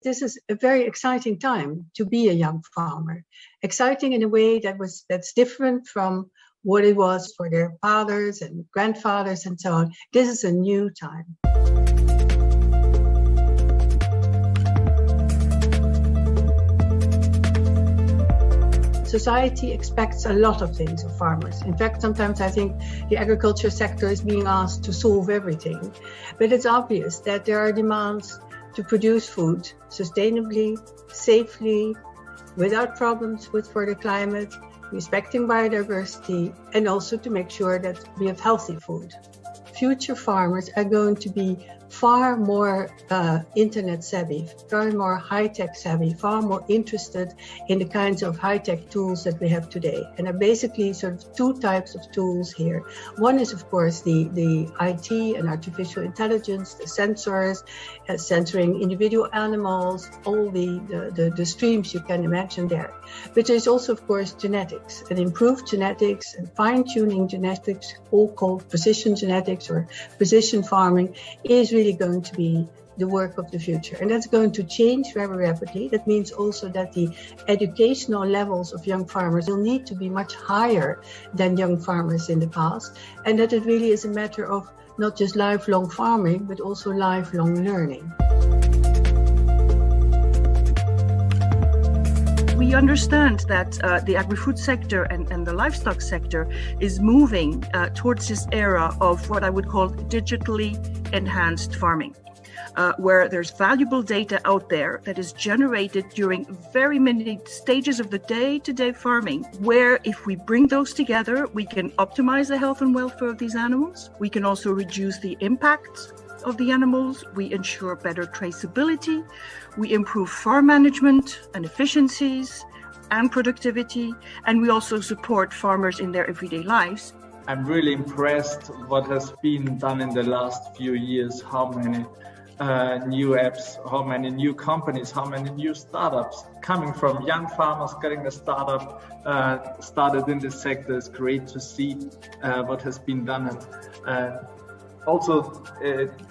this is a very exciting time to be a young farmer. Exciting in a way that's different from what it was for their fathers and grandfathers and so on. This is a new time. Society expects a lot of things of farmers. In fact, sometimes I think the agriculture sector is being asked to solve everything. But it's obvious that there are demands to produce food sustainably, safely, without problems for the climate, respecting biodiversity, and also to make sure that we have healthy food. Future farmers are going to be far more internet savvy, far more high-tech savvy, far more interested in the kinds of high-tech tools that we have today. And there are basically sort of two types of tools here. One is, of course, the IT and artificial intelligence, the sensors, censoring individual animals, all the streams you can imagine there. But there's also, of course, genetics, and improved genetics and fine-tuning genetics, all called precision genetics or precision farming, is really going to be the work of the future. And that's going to change very rapidly. That means also that the educational levels of young farmers will need to be much higher than young farmers in the past. And that it really is a matter of not just lifelong farming, but also lifelong learning. We understand that the agri-food sector and the livestock sector is moving towards this era of what I would call digitally enhanced farming, where there's valuable data out there that is generated during very many stages of the day-to-day farming, where if we bring those together, we can optimize the health and welfare of these animals. We can also reduce the impact of the animals. We ensure better traceability. We improve farm management and efficiencies and productivity. And we also support farmers in their everyday lives. I'm really impressed what has been done in the last few years, how many new apps, how many new companies, how many new startups coming from young farmers getting a startup started in this sector. Is great to see what has been done. And also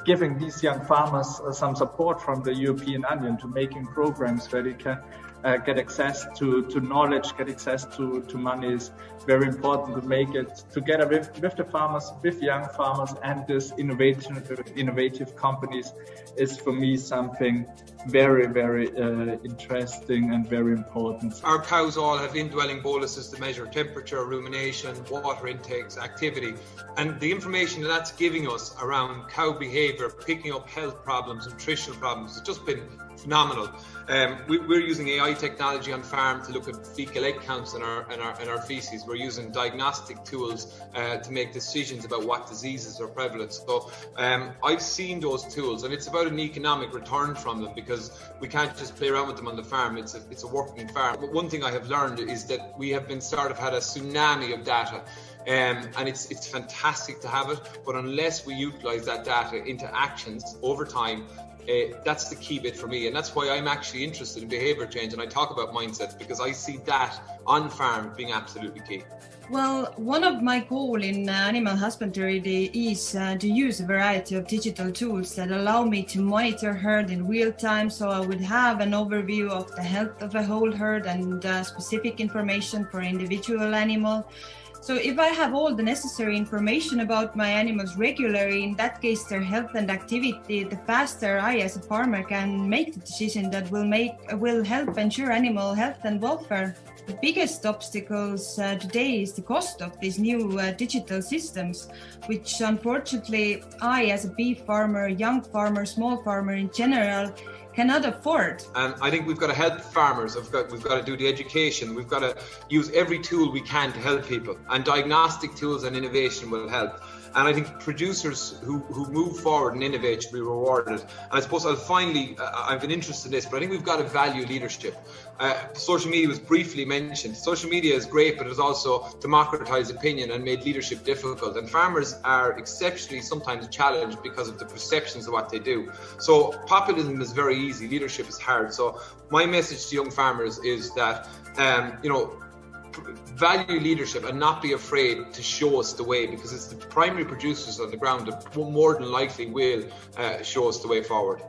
giving these young farmers some support from the European Union to making programs where they can get access to knowledge, get access to money is very important to make it together with the farmers, with young farmers, and this innovative companies is for me something very, very interesting and very important. Our cows all have indwelling boluses to measure temperature, rumination, water intakes, activity, and the information that's giving us around cow behavior, picking up health problems, nutritional problems, has just been phenomenal. We're using AI technology on farm to look at fecal egg counts in our feces. We're using diagnostic tools to make decisions about what diseases are prevalent. So I've seen those tools, and it's about an economic return from them, because we can't just play around with them on the farm. It's a working farm. But one thing I have learned is that we have been had a tsunami of data. And it's fantastic to have it, but unless we utilize that data into actions over time, that's the key bit for me. And that's why I'm actually interested in behavior change, and I talk about mindsets, because I see that on farm being absolutely key. Well, one of my goals in animal husbandry is to use a variety of digital tools that allow me to monitor herd in real time, so I would have an overview of the health of a whole herd and specific information for individual animal. So if I have all the necessary information about my animals regularly, in that case their health and activity, the faster I as a farmer can make the decision that will help ensure animal health and welfare. The biggest obstacles today is the cost of these new digital systems, which unfortunately I as a beef farmer, young farmer, small farmer in general, cannot afford. And I think we've got to help farmers. We've got to do the education. We've got to use every tool we can to help people. And diagnostic tools and innovation will help. And I think producers who move forward and innovate should be rewarded. And I suppose I've been interested in this, but I think we've got to value leadership. Social media was briefly mentioned. Social media is great, but it's also democratized opinion and made leadership difficult. And farmers are exceptionally sometimes challenged because of the perceptions of what they do. So populism is very easy, leadership is hard. So my message to young farmers is that, value leadership and not be afraid to show us the way, because it's the primary producers on the ground that more than likely will show us the way forward.